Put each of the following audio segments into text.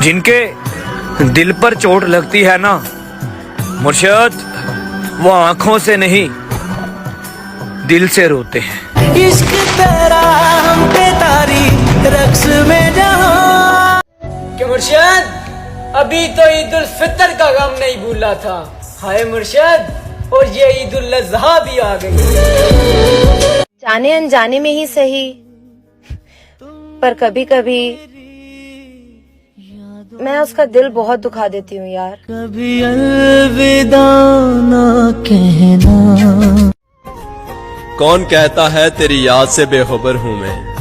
जिनके दिल पर चोट लगती है ना मुर्शिद, वो आंखों से नहीं दिल से रोते हैं। इश्क तेरा हम पे तारी रक्स में जहां कि मुर्शिद अभी तो ईद उल फितर का गम नहीं भूला था। हाय मुर्शिद, और ये ईद उल अज़हा भी आ गई। जाने अनजाने में ही सही, पर कभी कभी मैं उसका दिल बहुत दुखा देती हूँ यार। कभी अलविदा ना कहना। कौन कहता है तेरी याद से बेखबर हूँ मैं,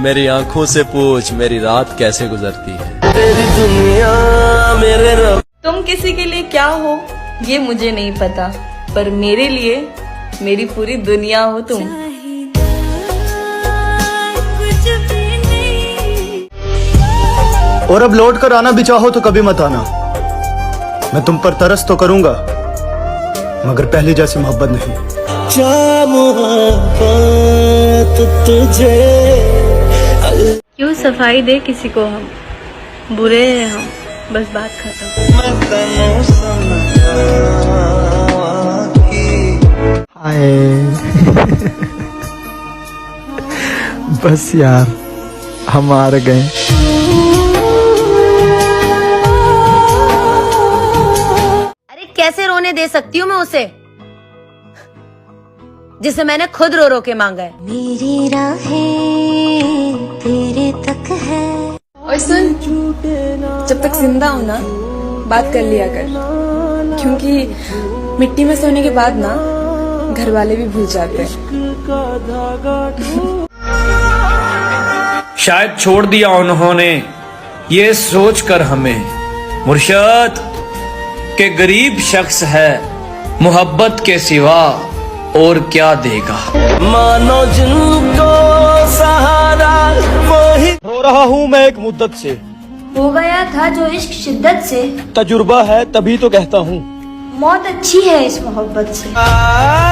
मेरी आंखों से पूछ मेरी रात कैसे गुजरती है। तेरी दुनिया मेरे रब। तुम किसी के लिए क्या हो ये मुझे नहीं पता, पर मेरे लिए मेरी पूरी दुनिया हो तुम। और अब लौट कर आना भी चाहो तो कभी मत आना। मैं तुम पर तरस तो करूंगा, मगर पहले जैसी मोहब्बत नहीं। क्या मोहब्बत तुझे। क्यों सफाई दे किसी को हम, बुरे हैं हम, बस बात खत्म। बस यार हम हार गए। अरे कैसे रोने दे सकती हूँ मैं उसे, जिसे मैंने खुद रो रो के मांगा है। मेरी राहें तेरे तक है। और सुन, जब तक जिंदा हो ना बात कर लिया कर, क्योंकि मिट्टी में सोने के बाद ना घर वाले भी भूल जाते हैं। शायद छोड़ दिया उन्होंने ये सोचकर हमें मुर्शिद के गरीब शख्स है मोहब्बत के सिवा और क्या देगा। मानो जिनको सहारा वही। रो रहा हूँ मैं एक मुद्दत से, हो गया था जो इश्क शिद्दत से। तजुर्बा है तभी तो कहता हूँ, मौत अच्छी है इस मोहब्बत से।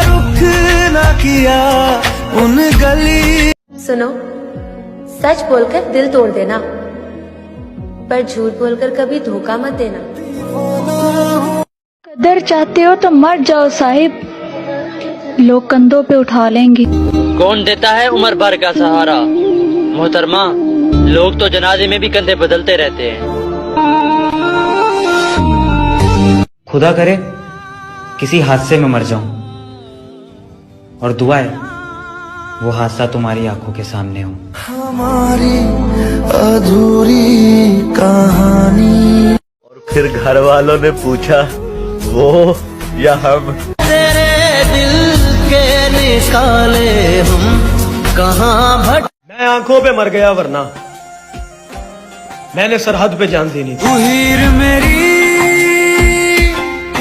रुख न किया उन गली। सुनो, सच बोलकर दिल तोड़ देना, पर झूठ बोलकर कभी धोखा मत देना। कदर चाहते हो तो मर जाओ साहिब, लोग कंधों पे उठा लेंगे। कौन देता है उम्र भर का सहारा मोहतरमा, लोग तो जनाजे में भी कंधे बदलते रहते हैं। खुदा करे किसी हादसे में मर जाऊं, और दुआ है वो हादसा तुम्हारी आंखों के सामने हो। हमारी अधूरी कहानी। और फिर घर वालों ने पूछा वो या हम। तेरे दिल के निकाले हम कहाँ भट। मैं आंखों पे मर गया वरना मैंने सरहद पे जान दी नहीं थी। उहीर मेरी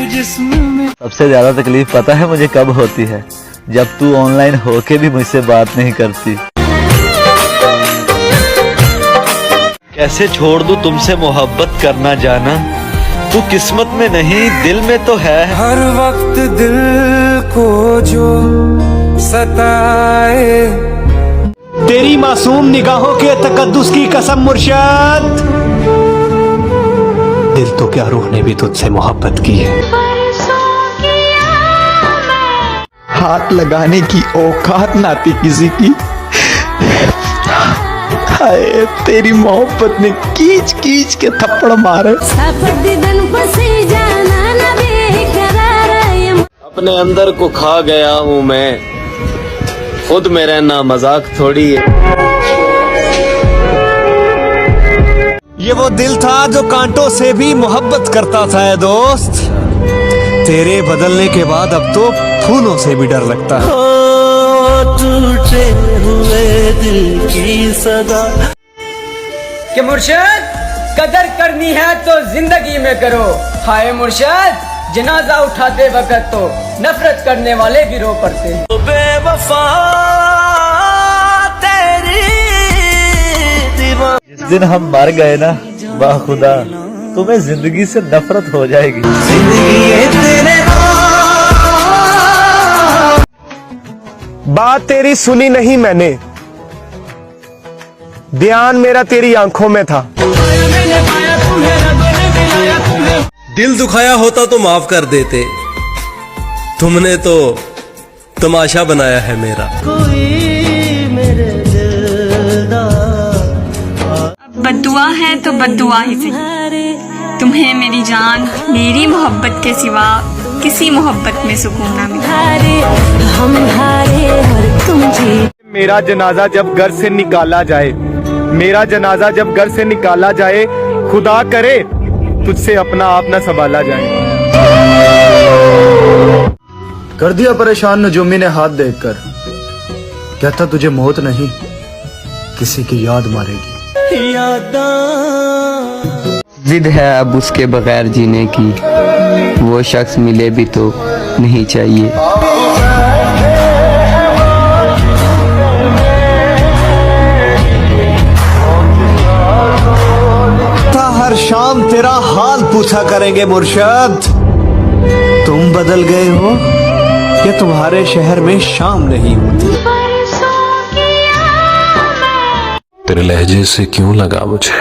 जिस्म में। सबसे ज्यादा तकलीफ पता है मुझे कब होती है, जब तू ऑनलाइन होके भी मुझसे बात नहीं करती। कैसे छोड़ दूं तुमसे मोहब्बत करना जाना, तू किस्मत में नहीं दिल में तो है। हर वक्त दिल को जो सताए। तेरी मासूम निगाहों के तकद्दुस की कसम मुर्शिद, दिल तो क्या रूह ने भी तुझसे मोहब्बत की है। हाथ लगाने की औकात ना थी किसी की। हाय तेरी मोहब्बत ने कीच कीच के थप्पड़ मारे। अपने अंदर को खा गया हूँ मैं, खुद में रहना मजाक थोड़ी है। ये वो दिल था जो कांटों से भी मोहब्बत करता था है दोस्त, तेरे बदलने के बाद अब तो फूलों से भी डर लगता है। टूटे हुए दिल की सदा। कि मुर्शिद कदर करनी है तो जिंदगी में करो। हाय मुर्शिद, जनाजा उठाते वक्त तो नफरत करने वाले भी रो पड़ते हैं। बेवफा तेरी दीवार। जिस दिन हम मर गए ना, वाह खुदा तुम्हें जिंदगी से नफरत हो जाएगी। बात तेरी सुनी नहीं मैंने, ध्यान मेरा तेरी आंखों में था। दिल दुखाया होता तो माफ कर देते, तुमने तो तमाशा बनाया है मेरा। कोई मेरे दिल दा बद्दुआ है तो बद्दुआ ही सही। तुम्हें मेरी जान, मेरी मोहब्बत के सिवा किसी मोहब्बत में सुकून ना मिला। हम हारे और तुम जीत। मेरा जनाजा जब घर से निकाला जाए, मेरा जनाजा जब घर से निकाला जाए, खुदा करे तुझसे अपना आप न संभाला जाए। कर दिया परेशान नजूमी ने हाथ देखकर, कहता तुझे मौत नहीं किसी की याद मारेगी। यादां जिद है अब उसके बगैर जीने की, वो शख्स मिले भी तो नहीं चाहिए। हर शाम तेरा हाल पूछा करेंगे मुर्शद, तुम बदल गए हो या तुम्हारे शहर में शाम नहीं होती। तेरे लहजे से क्यों लगा मुझे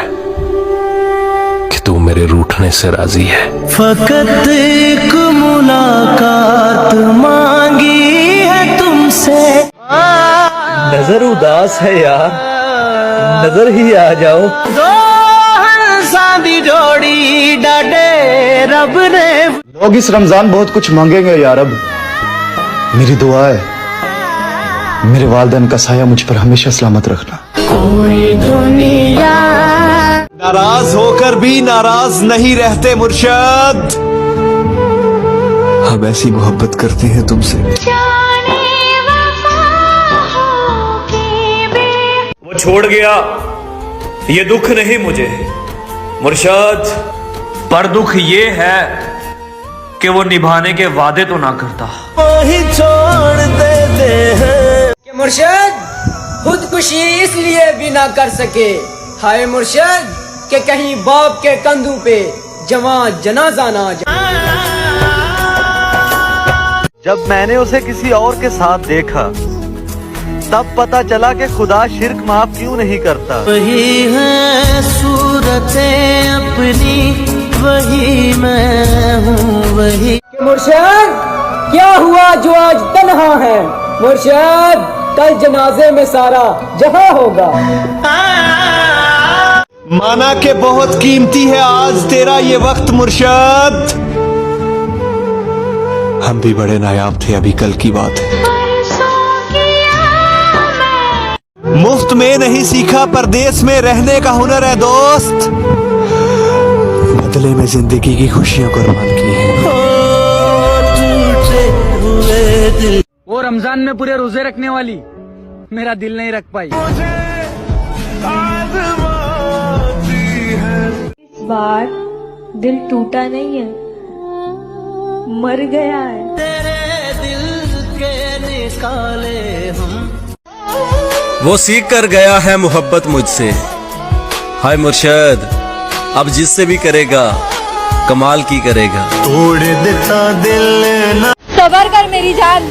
कि तू मेरे रूठने से राजी है। फकत एक मुलाकात मांगी है तुमसे। नजर उदास है यार, नजर ही आ जाओ। दो हंसादी जोड़ी डाटे रब ने। लोग इस रमजान बहुत कुछ मांगेंगे यार, अब मेरी दुआ है मेरे वालिदैन का साया मुझ पर हमेशा सलामत रखना। कोई दुनिया नाराज होकर भी नाराज नहीं रहते मुर्शद, हम ऐसी मोहब्बत करते हैं तुमसे। वो छोड़ गया, ये दुख नहीं मुझे मुर्शद, पर दुख ये है कि वो निभाने के वादे तो ना करता। वही छोड़ देते हैं कि मुर्शद खुदकुशी इसलिए भी ना कर सके, हाय मुर्शद कि कहीं बाप के कंधों पे जवां जनाजा ना जाए। जब मैंने उसे किसी और के साथ देखा, तब पता चला कि खुदा शिर्क माफ क्यों नहीं करता। वही है सूरतें अपनी, वही मैं हूँ वही। कि मुर्शद क्या हुआ जो आज तन्हा है, मुर्शद कल जनाजे में सारा जहां होगा। माना के बहुत कीमती है आज तेरा ये वक्त मुर्शद, हम भी बड़े नायाब थे, अभी कल की बात है। मुफ्त में नहीं सीखा परदेश में रहने का हुनर है दोस्त, बदले में जिंदगी की खुशियां कुर्बान की हैं। वो रमजान में पूरे रोजे रखने वाली मेरा दिल नहीं रख पाई। इस बार दिल टूटा नहीं है, मर गया है। तेरे दिल के निकाले हम। वो सीख कर गया है मोहब्बत मुझसे, हाय मुर्शद अब जिससे भी करेगा कमाल की करेगा। तोड़ देता दिल ना। सबर कर मेरी जान,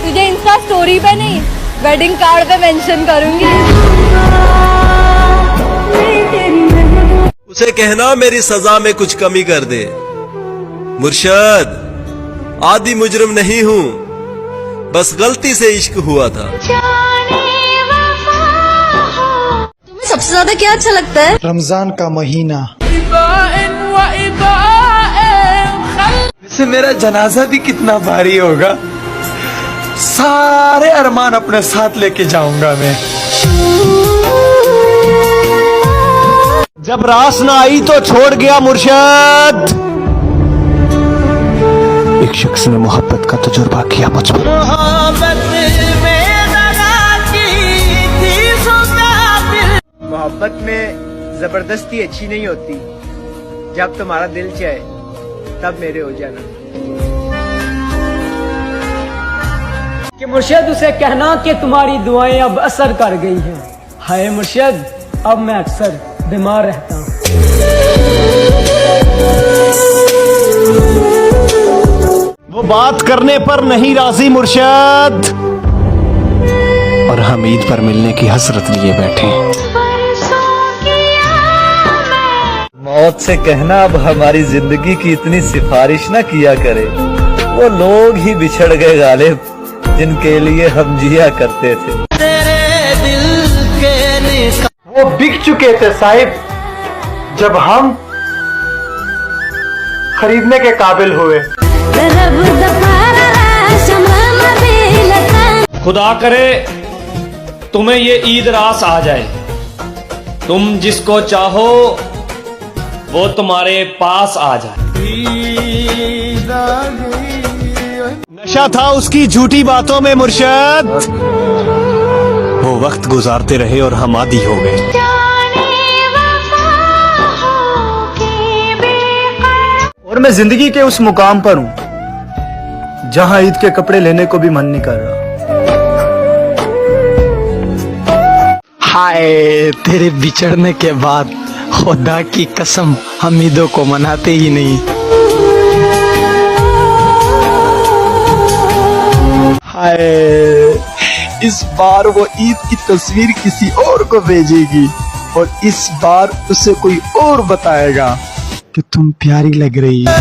तुझे इंस्टा स्टोरी पे नहीं वेडिंग कार्ड पे मेंशन करूंगी। उसे कहना मेरी सजा में कुछ कमी कर दे। मुर्शद आदि मुजरिम नहीं हूँ, बस गलती से इश्क हुआ था। तुम्हें सबसे ज्यादा क्या अच्छा लगता है? रमजान का महीना। वैसे मेरा जनाजा भी कितना भारी होगा, सारे अरमान अपने साथ लेके जाऊंगा मैं। जब रास ना आई तो छोड़ गया मुर्शद, एक शख्स ने मोहब्बत का तजुर्बा किया मुझ पर। मोहब्बत में दगा की थी सुबह। मोहब्बत में जबरदस्ती अच्छी नहीं होती, जब तुम्हारा दिल चाहे तब मेरे हो जाना। कि मुर्शद उसे कहना कि तुम्हारी दुआएं अब असर कर गई हैं। हाय मुर्शद अब मैं अक्सर बीमार रहता हूँ। वो बात करने पर नहीं राजी मुर्शद, और हम ईद पर मिलने की हसरत लिए बैठे हैं। मौत से कहना अब हमारी जिंदगी की इतनी सिफारिश ना किया करे। वो लोग ही बिछड़ गए गालिब जिनके लिए हम जिया करते थे। तेरे दिल के वो बिक चुके थे साहिब जब हम खरीदने के काबिल हुए। खुदा करे तुम्हें ये ईद रास आ जाए, तुम जिसको चाहो वो तुम्हारे पास आ जाए। नशा था उसकी झूठी बातों में मुर्शद, वो वक्त गुजारते रहे और हम आदी हो गए। और मैं जिंदगी के उस मुकाम पर हूं जहां ईद के कपड़े लेने को भी मन नहीं कर रहा। हाय, तेरे बिछड़ने के बाद खुदा की कसम हम ईदों को मनाते ही नहीं। हाय, इस बार वो ईद की तस्वीर किसी और को भेजेगी और इस बार उसे कोई और बताएगा कि तुम प्यारी लग रही है।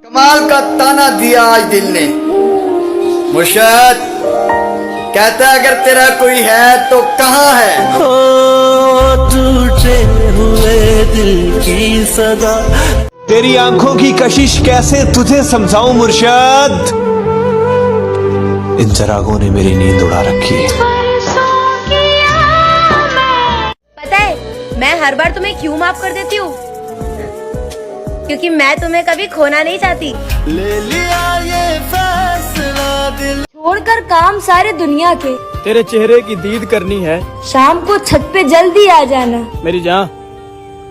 कमाल का ताना दिया आज दिल ने। मुर्शद कहता है अगर तेरा कोई है तो कहाँ है? टूटे हुए दिल की सदा। तेरी आंखों की कशिश कैसे तुझे समझाऊं मुर्शद, इन चरागों ने मेरी नींद उड़ा रखी है। पता है मैं हर बार तुम्हें क्यों माफ कर देती हूँ? क्योंकि मैं तुम्हें कभी खोना नहीं चाहती। ले लिया ये फैसला दिल। छोड़कर काम सारे दुनिया के, तेरे चेहरे की दीद करनी है। शाम को छत पे जल्दी आ जाना। मेरी जान,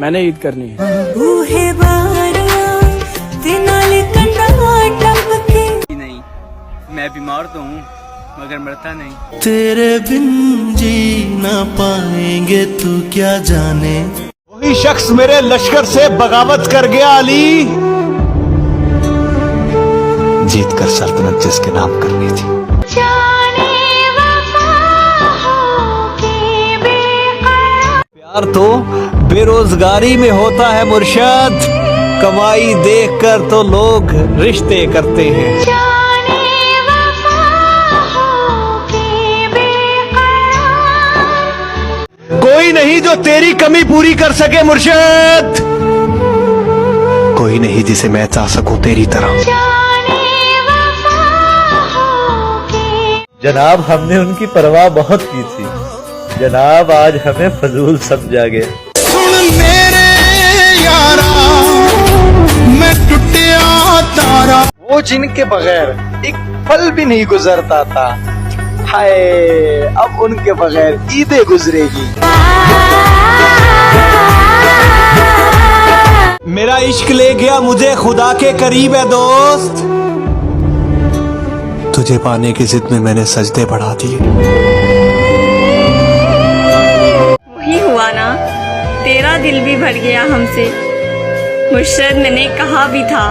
मैंने ईद करनी है। नहीं, मैं बीमार तो हूँ मगर मरता नहीं। तेरे बिन जी ना पाएंगे तू क्या जाने। वही शख्स मेरे लश्कर से बगावत कर गया अली, जीत कर सल्तनत जिसके नाम करनी थी। प्यार तो बेरोजगारी में होता है मुर्शद, कमाई देखकर तो लोग रिश्ते करते हैं। कोई नहीं जो तेरी कमी पूरी कर सके मुर्शद, कोई नहीं जिसे मैं चाह सकूं तेरी तरह। जनाब हमने उनकी परवाह बहुत की थी, जनाब आज हमें फजूल समझा गया। सुन मेरे यारा मैं टूटिया तारा। वो जिनके बगैर एक पल भी नहीं गुजरता था, हाय अब उनके बगैर ईदें गुजरेगी। मेरा इश्क ले गया मुझे खुदा के करीब है दोस्त, तुझे पाने की जिद में मैंने सजदे बढ़ा दिए। वही हुआ ना, तेरा दिल भी भर गया हमसे। मुर्शद मैंने कहा भी था,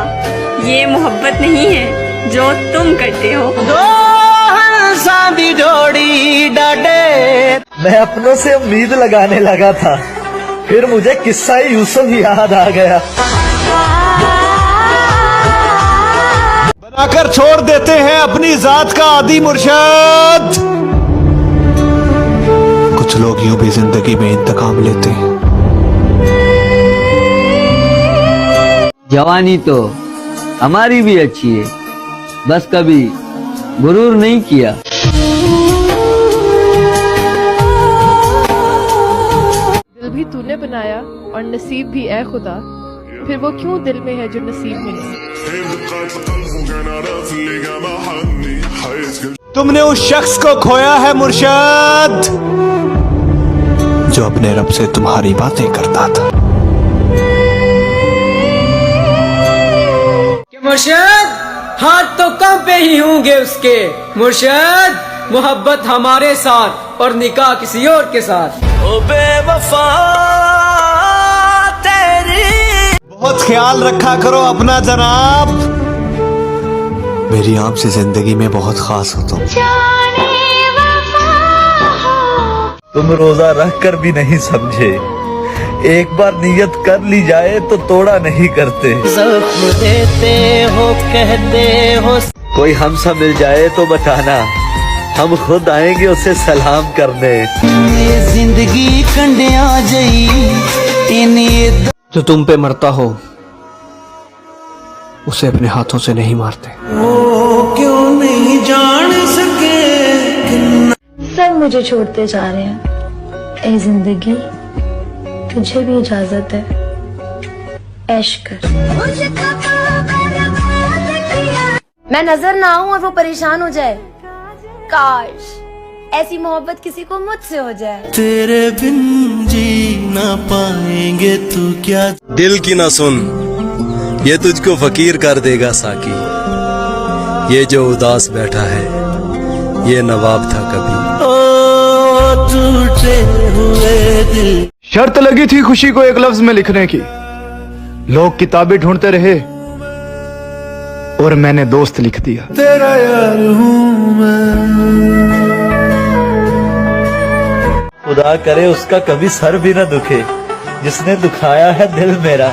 ये मोहब्बत नहीं है जो तुम करते हो। दी जोड़ी डाटे। मैं अपनों से उम्मीद लगाने लगा था, फिर मुझे किस्सा यूसुफ याद आ गया। बनाकर छोड़ देते हैं अपनी जात का आदि मुर्शद, कुछ लोग यूं भी जिंदगी में इंतकाम लेते हैं। जवानी तो हमारी भी अच्छी है, बस कभी गुरूर नहीं किया। दिल भी तूने बनाया और नसीब भी है खुदा, फिर वो क्यों दिल में है जो नसीब में नहीं। तुमने उस शख्स को खोया है मुर्शद, जो अपने रब से तुम्हारी बातें करता था। मुर्शद हाथ तो कम पे ही होंगे उसके। मुर्शद मोहब्बत हमारे साथ और निकाह किसी और के साथ। ओ बेवफा तेरी। बहुत ख्याल रखा करो अपना जनाब, मेरी आपसे जिंदगी में बहुत खास हो तुम। तुम रोजा रख कर भी नहीं समझे, एक बार नियत कर ली जाए तो तोड़ा नहीं करते। जख्म देते हो कहते हो। कोई हमसा मिल जाए तो बताना, हम खुद आएंगे उसे सलाम करने। ये जिंदगी कंडिया जई जो तुम पे मरता हो उसे अपने हाथों से नहीं मारते। वो क्यों नहीं जान सके। सब मुझे छोड़ते जा रहे हैं। ए जिंदगी, तुझे भी इजाजत है, ऐश कर। मैं नजर ना आऊं और वो परेशान हो जाए। काश ऐसी मोहब्बत किसी को मुझसे हो जाए। तेरे बिन जी ना पाएंगे तू क्या। दिल की ना सुन, ये तुझको फकीर कर देगा साकी। ये जो उदास बैठा है ये नवाब था कभी। ओ टूटे हुए दिल। शर्त लगी थी खुशी को एक लफ्ज में लिखने की, लोग किताबें ढूंढते रहे और मैंने दोस्त लिख दिया। तेरा यार हूँ मैं। खुदा करे उसका कभी सर भी न दुखे जिसने दुखाया है दिल मेरा।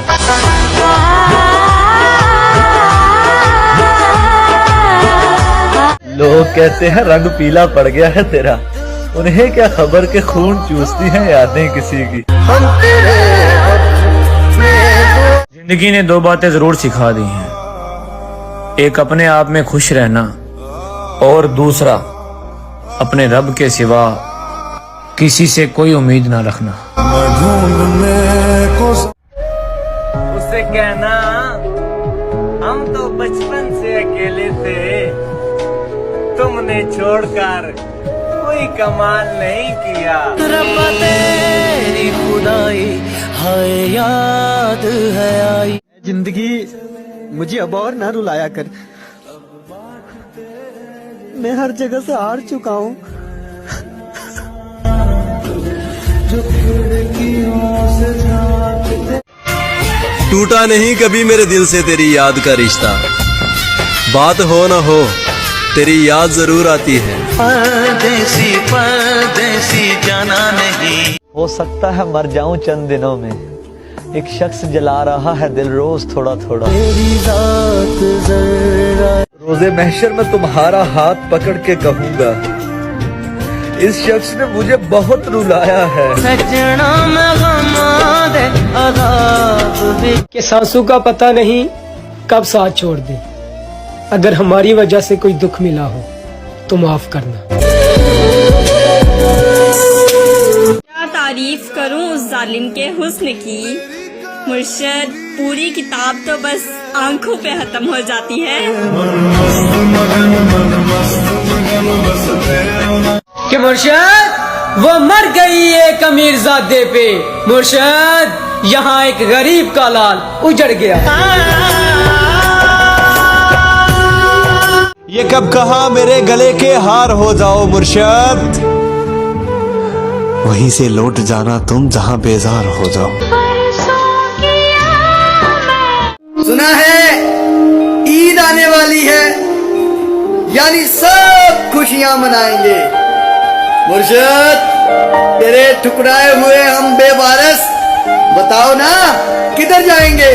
लोग कहते हैं रंग पीला पड़ गया है तेरा, उन्हें क्या खबर के खून चूसती हैं यादें किसी की। जिंदगी ने दो बातें जरूर सिखा दी हैं, एक अपने आप में खुश रहना और दूसरा अपने रब के सिवा किसी से कोई उम्मीद ना रखना। उससे कहना हम तो बचपन से अकेले थे, तुमने छोड़कर कोई कमाल नहीं किया। रब्बा तेरी खुदाई हाय याद है आई। जिंदगी मुझे अब और ना रुलाया कर, मैं हर जगह से हार चुका हूँ। टूटा नहीं कभी मेरे दिल से तेरी याद का रिश्ता, बात हो ना हो तेरी याद जरूर आती है। परदेसी परदेसी जाना नहीं। हो सकता है मर जाऊं चंद दिनों में, एक शख्स जला रहा है दिल रोज थोड़ा थोड़ा। तेरी जात जरा। रोजे महशर में तुम्हारा हाथ पकड़ के कहूंगा, इस शख्स ने मुझे बहुत रुलाया है। सजना में गम दे अदाब भी। कि सांसों का पता नहीं कब साथ छोड़ दे। अगर हमारी वजह से कोई दुख मिला हो तो माफ करना। क्या तारीफ करूं उस जालिम के हुस्न की, मुर्शद पूरी किताब तो बस आंखों पे खत्म हो जाती है। कि मुर्शद वो मर गई एक अमीरजादे पे, मुर्शद यहाँ एक गरीब का लाल उजड़ गया। ये कब कहा मेरे गले के हार हो जाओ मुर्शद, वहीं से लौट जाना तुम जहां बेजार हो जाओ। सुना है ईद आने वाली है, यानी सब खुशियां मनाएंगे। मुर्शद तेरे ठुकराए हुए हम बेवारस, बताओ ना किधर जाएंगे।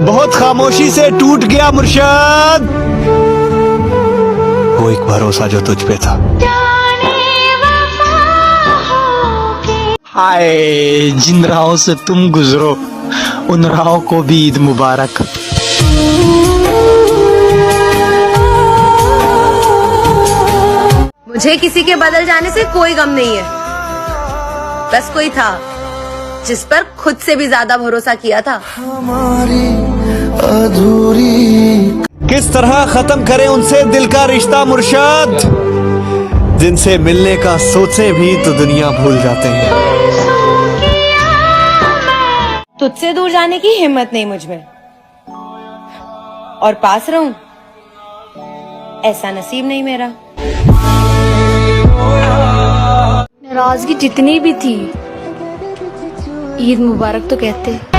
बहुत खामोशी से टूट गया मुर्शद वो एक भरोसा जो तुझ पे था। हाय, जिन राहों से तुम गुजरो उन राहों को भी ईद मुबारक। मुझे किसी के बदल जाने से कोई गम नहीं है, बस कोई था जिस पर खुद से भी ज्यादा भरोसा किया था। हमारी अधूरी। किस तरह खत्म करें उनसे दिल का रिश्ता मुर्शद, जिनसे मिलने का सोचे भी तो दुनिया भूल जाते हैं। तुझसे दूर जाने की हिम्मत नहीं मुझ में, और पास रहूं ऐसा नसीब नहीं मेरा। नाराजगी जितनी भी थी, ईद मुबारक तो कहते।